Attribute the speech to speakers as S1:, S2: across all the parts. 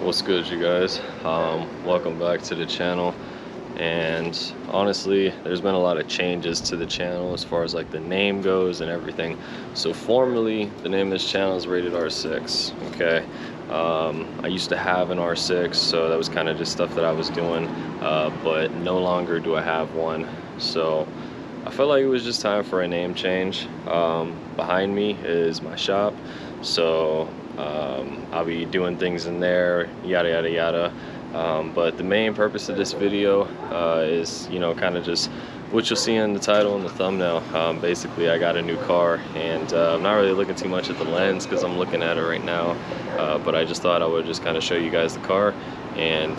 S1: What's good, you guys? Welcome back to the channel. And honestly, there's been a lot of changes to the channel as far as like the name goes and everything. So formerly, the name of this channel is Rated R6. Okay, I used to have an R6, so that was kind of just stuff that I was doing, but no longer do I have one. So I felt like it was just time for a name change. Behind me is my shop, so I'll be doing things in there, yada yada yada. But the main purpose of this video is, you know, kind of just what you'll see in the title and the thumbnail. Basically, I got a new car, and I'm not really looking too much at the lens because I'm looking at it right now. But I just thought I would just kind of show you guys the car and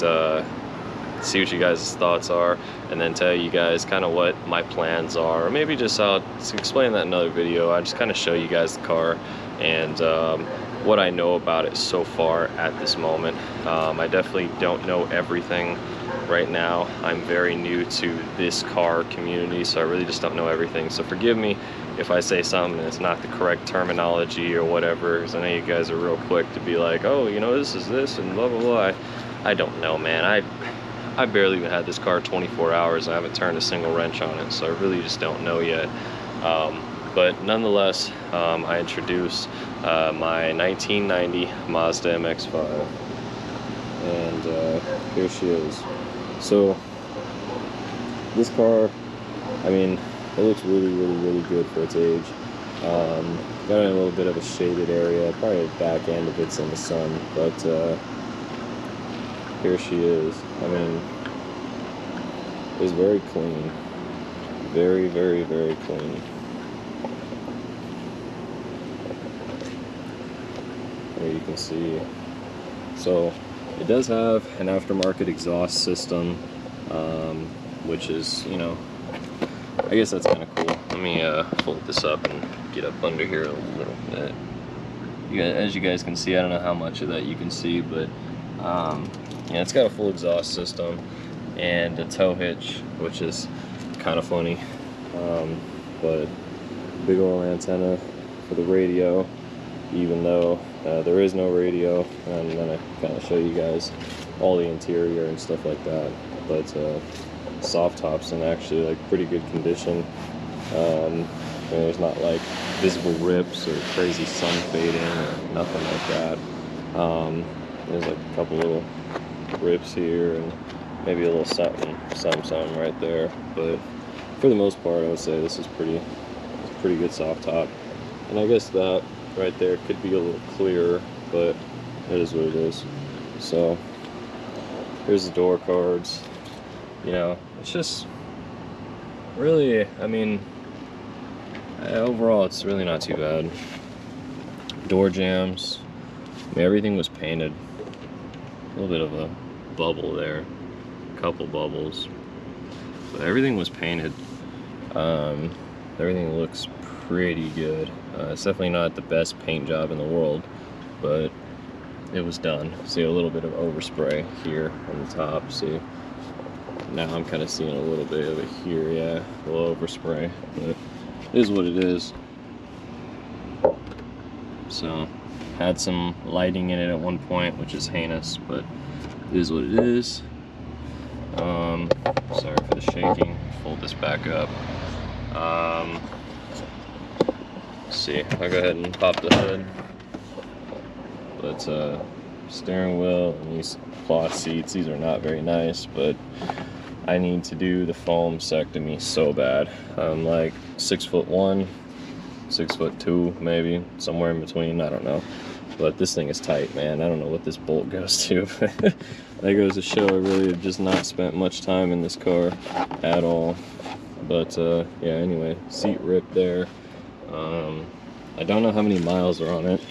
S1: see what you guys' thoughts are, and then tell you guys kind of what my plans are, or maybe just I'll explain that in another video. I just kind of show you guys the car and what I know about it so far at this moment. I definitely don't know everything right now. I'm very new to this car community, so I really just don't know everything. So forgive me if I say something that's not the correct terminology or whatever, because I know you guys are real quick to be like, oh, you know, this is this and blah blah blah. I don't know, man. I barely even had this car 24 hours. I haven't turned a single wrench on it, so I really just don't know yet. But nonetheless, I introduced my 1990 Mazda MX-5, and here she is. So this car, I mean, it looks really good for its age. Got in a little bit of a shaded area, probably the back end of it's in the sun, but here she is. I mean, it's very clean, very clean. There you can see. So it does have an aftermarket exhaust system, which is, you know, I guess that's kind of cool. Let me fold this up and get up under here a little bit. As you guys can see, I don't know how much of that you can see, but yeah, it's got a full exhaust system and a tow hitch, which is kind of funny, but big old antenna for the radio, even though there is no radio. And then I kind of show you guys all the interior and stuff like that. But soft top's in actually like pretty good condition. There's not like visible rips or crazy sun fading or nothing like that. There's like a couple little rips here and maybe a little something right there, but for the most part I would say this is pretty good soft top. And I guess that right there could be a little clearer, but it is what it is. So here's the door cards. You know, it's just really, I mean, overall it's really not too bad. Door jambs, I mean, everything was painted. A little bit of a bubble there, a couple bubbles, but everything was painted. Everything looks pretty good. It's definitely not the best paint job in the world, but it was done. See a little bit of overspray here on the top. See, now I'm kind of seeing a little bit of it here. Yeah, a little overspray, but it is what it is. So had some lighting in it at one point, which is heinous, but it is what it is. Sorry for the shaking. Fold this back up. Let's see, I'll go ahead and pop the hood. But steering wheel and these cloth seats, these are not very nice, but I need to do the foamectomy so bad. I'm like 6'1", 6'2", maybe somewhere in between, I don't know. But this thing is tight, man. I don't know what this bolt goes to. That goes to show I really have just not spent much time in this car at all. But yeah, anyway, seat rip there. I don't know how many miles are on it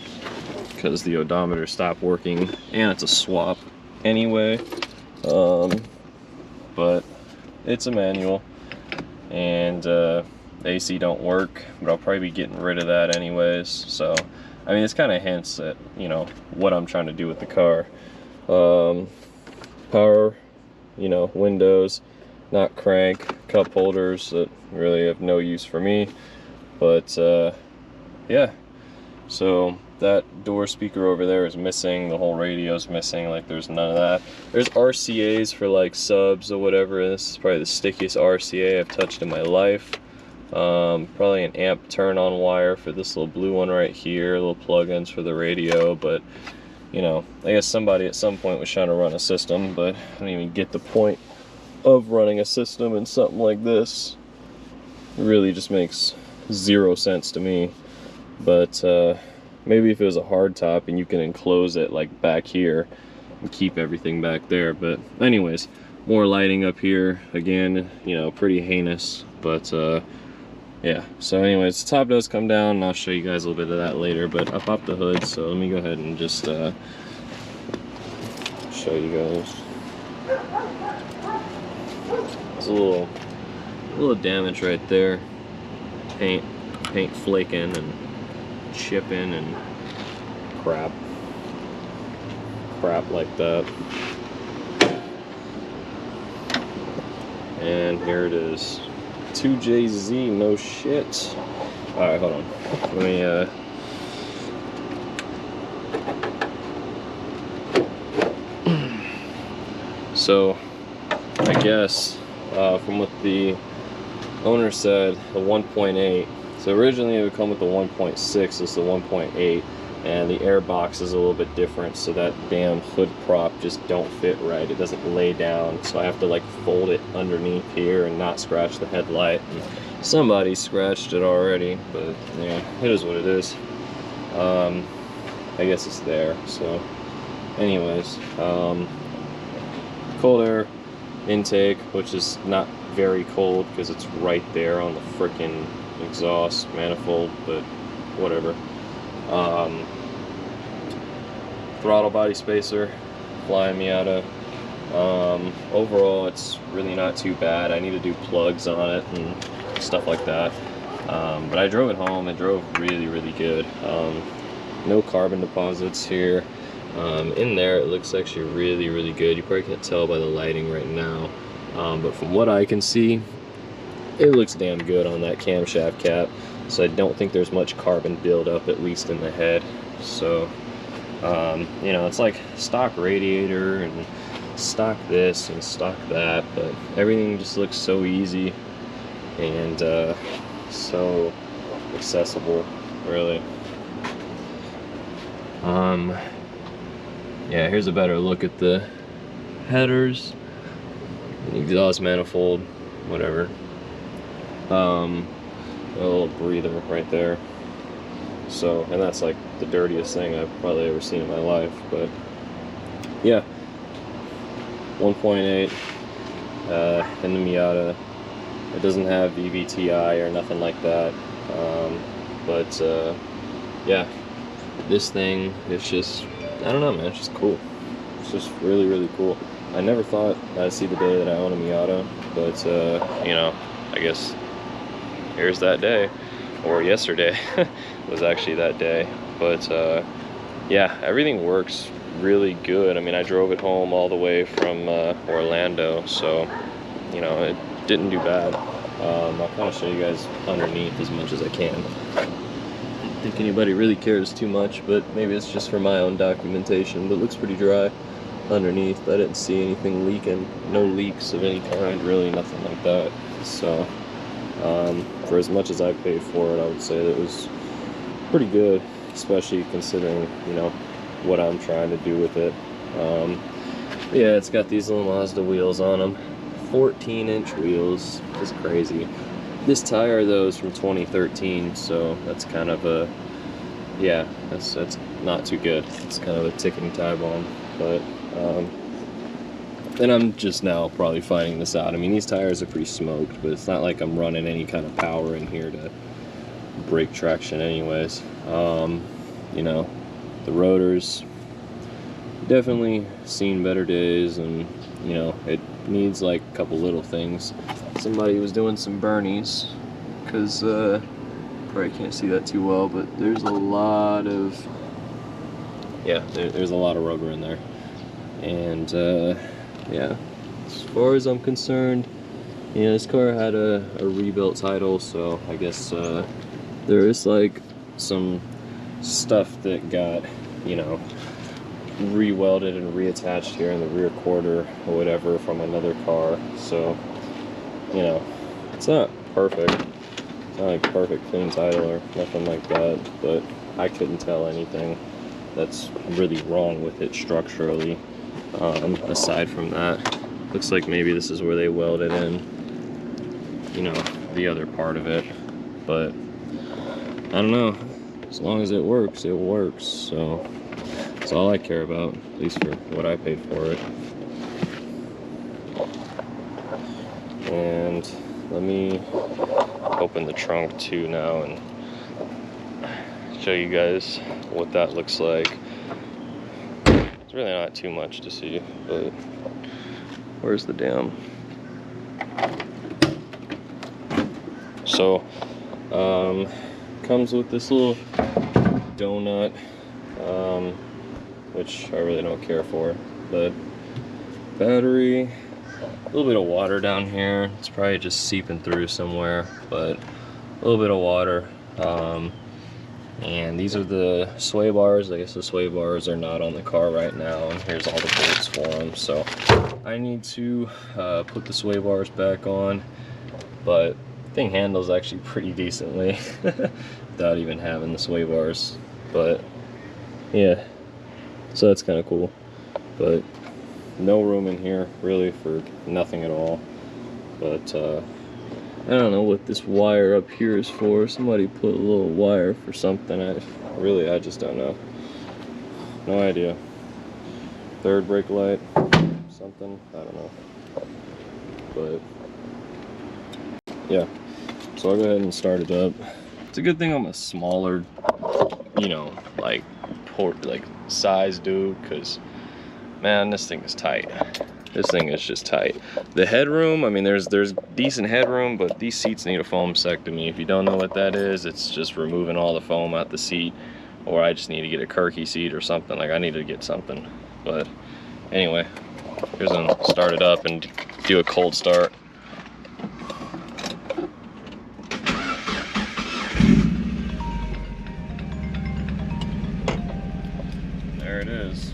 S1: because the odometer stopped working, and it's a swap anyway. But it's a manual, and AC don't work, but I'll probably be getting rid of that anyways. So I mean, it's kind of hints at, you know, what I'm trying to do with the car. Power, you know, windows, not crank, cup holders that really have no use for me. But yeah, so that door speaker over there is missing. The whole radio's missing. Like, there's none of that. There's RCAs for like subs or whatever. This is probably the stickiest RCA I've touched in my life. Probably an amp turn-on wire for this little blue one right here. Little plug-ins for the radio, but you know, I guess somebody at some point was trying to run a system, but I don't even get the point of running a system in something like this. It really just makes zero sense to me. But maybe if it was a hard top and you can enclose it like back here and keep everything back there. But anyways, more lighting up here again, you know, pretty heinous, but yeah. So anyways, the top does come down, and I'll show you guys a little bit of that later. But I popped the hood, so let me go ahead and just show you guys. There's a little damage right there. Paint flaking and chipping and crap like that. And here it is. 2JZ, no shit. Alright, hold on. Let me so I guess from what the owner said, the 1.8. So originally it would come with the 1.6, it's the 1.8, and the air box is a little bit different, so that damn hood prop just don't fit right. It doesn't lay down, so I have to like fold it underneath here and not scratch the headlight. And somebody scratched it already, but yeah, it is what it is. I guess it's there. So anyways, cold air intake, which is not very cold because it's right there on the frickin' exhaust manifold, but whatever. Throttle body spacer, flying Miata. Overall, it's really not too bad. I need to do plugs on it and stuff like that. But I drove it home. It drove really, really good. No carbon deposits here. In there, it looks actually really, really good. You probably can't tell by the lighting right now. But from what I can see, it looks damn good on that camshaft cap. So I don't think there's much carbon buildup, at least in the head. So, you know, it's like stock radiator and stock this and stock that, but everything just looks so easy and so accessible, really. Yeah, here's a better look at the headers, the exhaust manifold, whatever. A little breather right there. So, and that's like the dirtiest thing I've probably ever seen in my life, but yeah. 1.8 in the Miata. It doesn't have VVTi or nothing like that. But yeah, this thing, it's just, I don't know, man, it's just cool. It's just really, really cool. I never thought I'd see the day that I own a Miata, but you know, I guess here's that day, or yesterday was actually that day. But yeah, everything works really good. I mean, I drove it home all the way from Orlando, so you know, it didn't do bad. I'll kind of show you guys underneath as much as I can. I don't think anybody really cares too much, but maybe it's just for my own documentation, but it looks pretty dry underneath. I didn't see anything leaking, no leaks of any kind, really, nothing like that. So for as much as I paid for it, I would say that it was pretty good, especially considering, you know, what I'm trying to do with it. Yeah, it's got these little Mazda wheels on them, 14-inch wheels, just crazy. This tire though is from 2013, so that's kind of a, yeah, that's not too good. It's kind of a ticking time bomb. But and I'm just now probably finding this out. I mean, these tires are pretty smoked, but it's not like I'm running any kind of power in here to brake traction anyways. You know, the rotors, definitely seen better days, and you know, it needs like a couple little things. Somebody was doing some burnies, because probably can't see that too well, but there's a lot of, yeah, there's a lot of rubber in there. And yeah, as far as I'm concerned, yeah, this car had a rebuilt title, so I guess there is like some stuff that got, you know, re-welded and reattached here in the rear quarter or whatever from another car. So, you know, it's not perfect. It's not like perfect clean title or nothing like that, but I couldn't tell anything that's really wrong with it structurally. Aside from that, looks like maybe this is where they welded in, you know, the other part of it. But I don't know. As long as it works, it works. So that's all I care about, at least for what I paid for it. And let me open the trunk too now and show you guys what that looks like. It's really not too much to see, but where's the dam? So comes with this little donut, which I really don't care for, but battery, a little bit of water down here. It's probably just seeping through somewhere, but a little bit of water. And these are the sway bars. I guess the sway bars are not on the car right now, and here's all the bolts for them. So I need to put the sway bars back on, but the thing handles actually pretty decently without even having the sway bars. But yeah, so that's kind of cool. But no room in here really for nothing at all. But I don't know what this wire up here is for. Somebody put a little wire for something. I just don't know. No idea. Third brake light, something, I don't know. But yeah, so I'll go ahead and start it up. It's a good thing I'm a smaller, you know, like size dude, because man, this thing is tight. This thing is just tight. The headroom, I mean, there's decent headroom, but these seats need a foamectomy. If you don't know what that is, it's just removing all the foam out the seat, or I just need to get a Kirky seat or something. Like, I need to get something. But anyway, here's gonna start it up and do a cold start. There it is.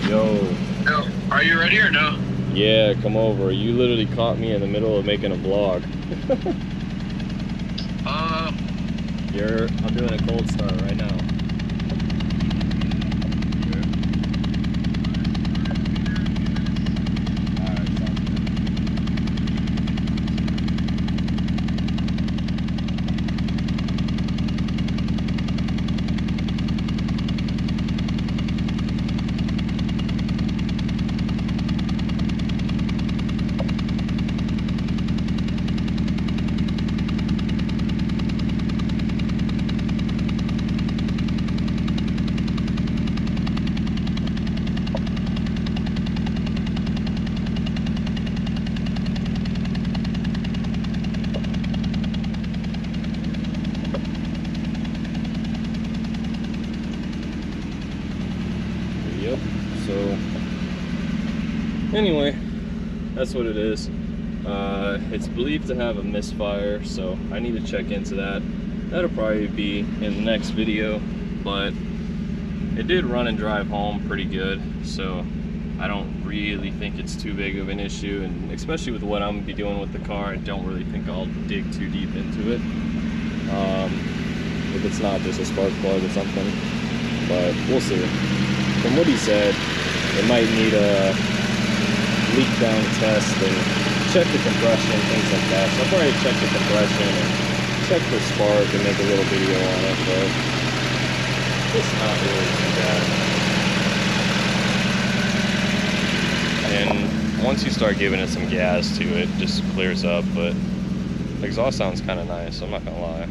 S1: Yo.
S2: Are you ready or no?
S1: Yeah, come over. You literally caught me in the middle of making a vlog. I'm doing a cold start right now. Yep, so anyway, that's what it is. It's believed to have a misfire, so I need to check into that. That'll probably be in the next video, but it did run and drive home pretty good, so I don't really think it's too big of an issue, and especially with what I'm gonna be doing with the car, I don't really think I'll dig too deep into it. If it's not just a spark plug or something, but we'll see. From what he said, it might need a leak down test and check the compression, things like that. So I'll probably check the compression and check the spark and make a little video on it, but it's not really too bad. And once you start giving it some gas to it, just clears up, but the exhaust sounds kind of nice, I'm not gonna lie.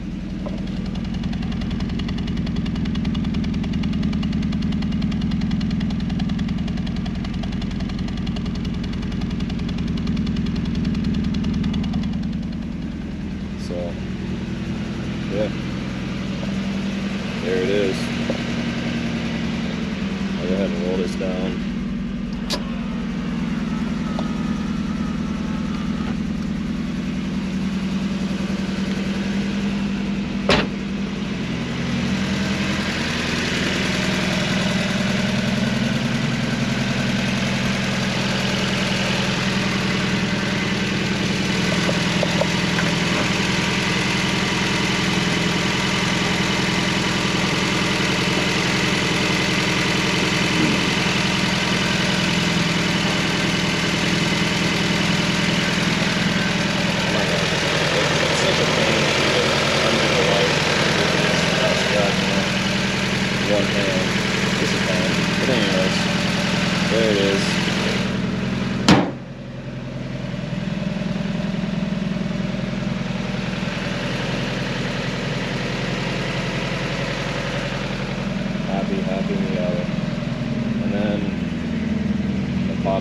S1: Yeah, there it is. I'll go ahead and roll this down.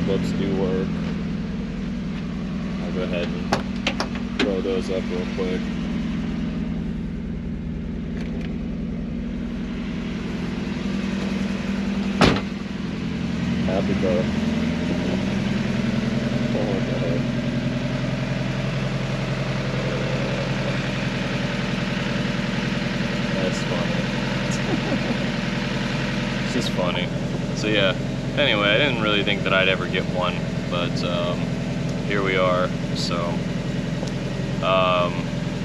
S1: pop-ups do work. I'll go ahead and throw those up real quick. Happy car. Oh, what the heck. That's funny. It's just funny. So yeah, anyway, I didn't really think that I'd ever get one, but here we are. So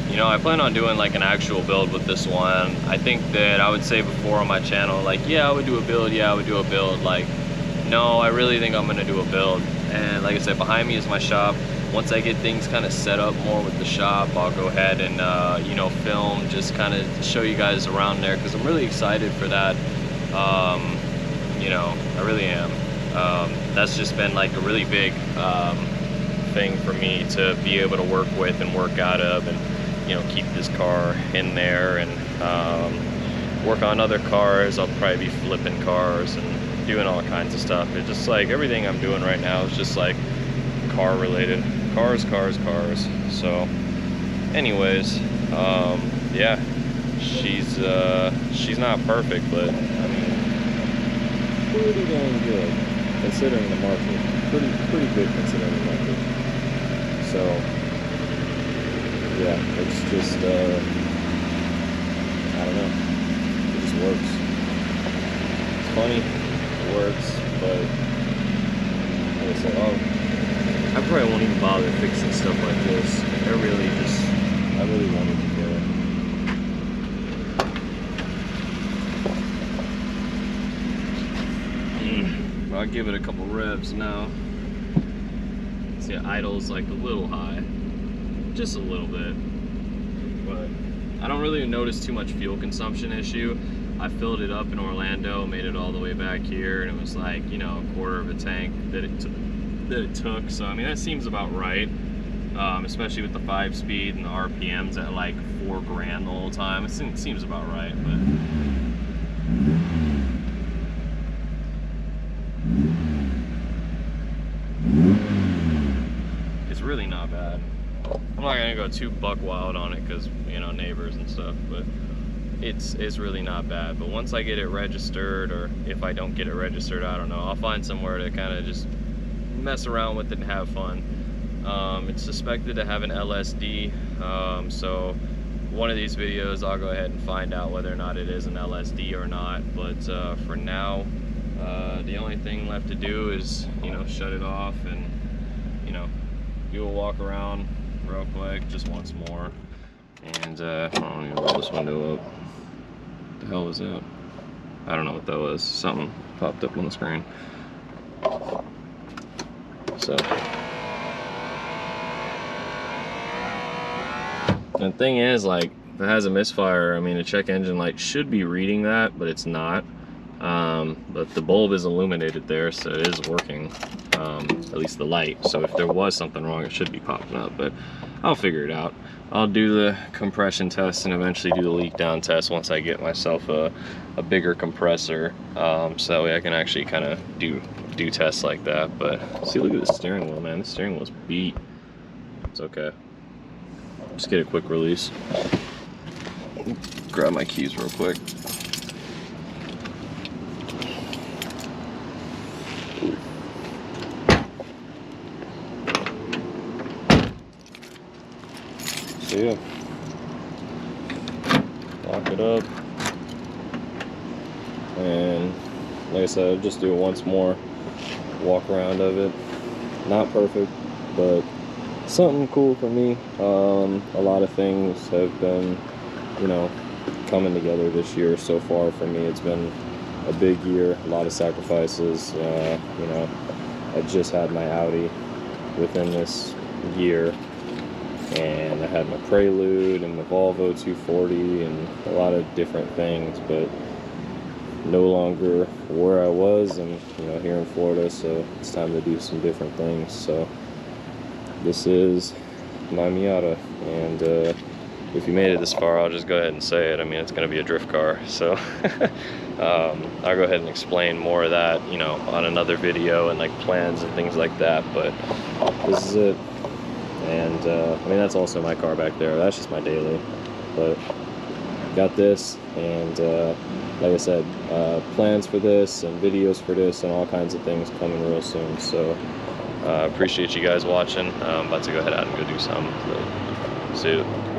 S1: you know, I plan on doing like an actual build with this one. I think that I would say before on my channel, like, yeah, I would do a build, yeah, I would do a build. Like, no, I really think I'm gonna do a build. And like I said, behind me is my shop. Once I get things kind of set up more with the shop, I'll go ahead and you know, film, just kind of show you guys around there, because I'm really excited for that. You know, I really am. That's just been like a really big thing for me to be able to work with and work out of, and you know, keep this car in there and work on other cars. I'll probably be flipping cars and doing all kinds of stuff. It's just like everything I'm doing right now is just like car related. Cars. So anyways, yeah, she's not perfect, but I mean, pretty dang good considering the market. Pretty good considering the market. So yeah, it's just I don't know, it just works. It's funny, it works, but like I said, I probably won't even bother fixing stuff like this. I really wanted to get it. I'll give it a couple revs now. See, idle's like a little high, just a little bit, but I don't really notice too much fuel consumption issue. I filled it up in Orlando, made it all the way back here, and it was like, you know, a quarter of a tank that it took. So I mean, that seems about right, especially with the 5-speed and the RPMs at like 4 grand the whole time. It seems about right, but it's really not bad. I'm not gonna go too buck wild on it because, you know, neighbors and stuff, but it's really not bad. But once I get it registered, or if I don't get it registered, I don't know, I'll find somewhere to kind of just mess around with it and have fun. It's suspected to have an LSD, so one of these videos I'll go ahead and find out whether or not it is an LSD or not. But for now, the only thing left to do is, you know, shut it off and, you know, do a walk around real quick, just once more. And I don't even roll this window up. What the hell was that? I don't know what that was. Something popped up on the screen. So, and the thing is, like, if it has a misfire, I mean, a check engine light should be reading that, but it's not. But the bulb is illuminated there, so it is working, at least the light. So if there was something wrong, it should be popping up, but I'll figure it out. I'll do the compression test and eventually do the leak down test once I get myself a bigger compressor, so that way I can actually kind of do tests like that. But see, look at the steering wheel, man. The steering wheel's beat. It's okay. Just get a quick release. Grab my keys real quick. So yeah, lock it up, and like I said, I'll just do it once more, walk around of it. Not perfect, but something cool for me. A lot of things have been, you know, coming together this year so far for me. It's been a big year, a lot of sacrifices. You know, I just had my Audi within this year, and I had my Prelude and my Volvo 240 and a lot of different things, but no longer where I was, and you know, here in Florida, so it's time to do some different things. So this is my Miata, and if you made it this far, I'll just go ahead and say it. I mean, it's going to be a drift car, so I'll go ahead and explain more of that, you know, on another video and like plans and things like that. But this is it. And I mean, that's also my car back there. That's just my daily. But got this, and like I said, plans for this and videos for this and all kinds of things coming real soon. So appreciate you guys watching. I'm about to go ahead out and go do something. So, see you.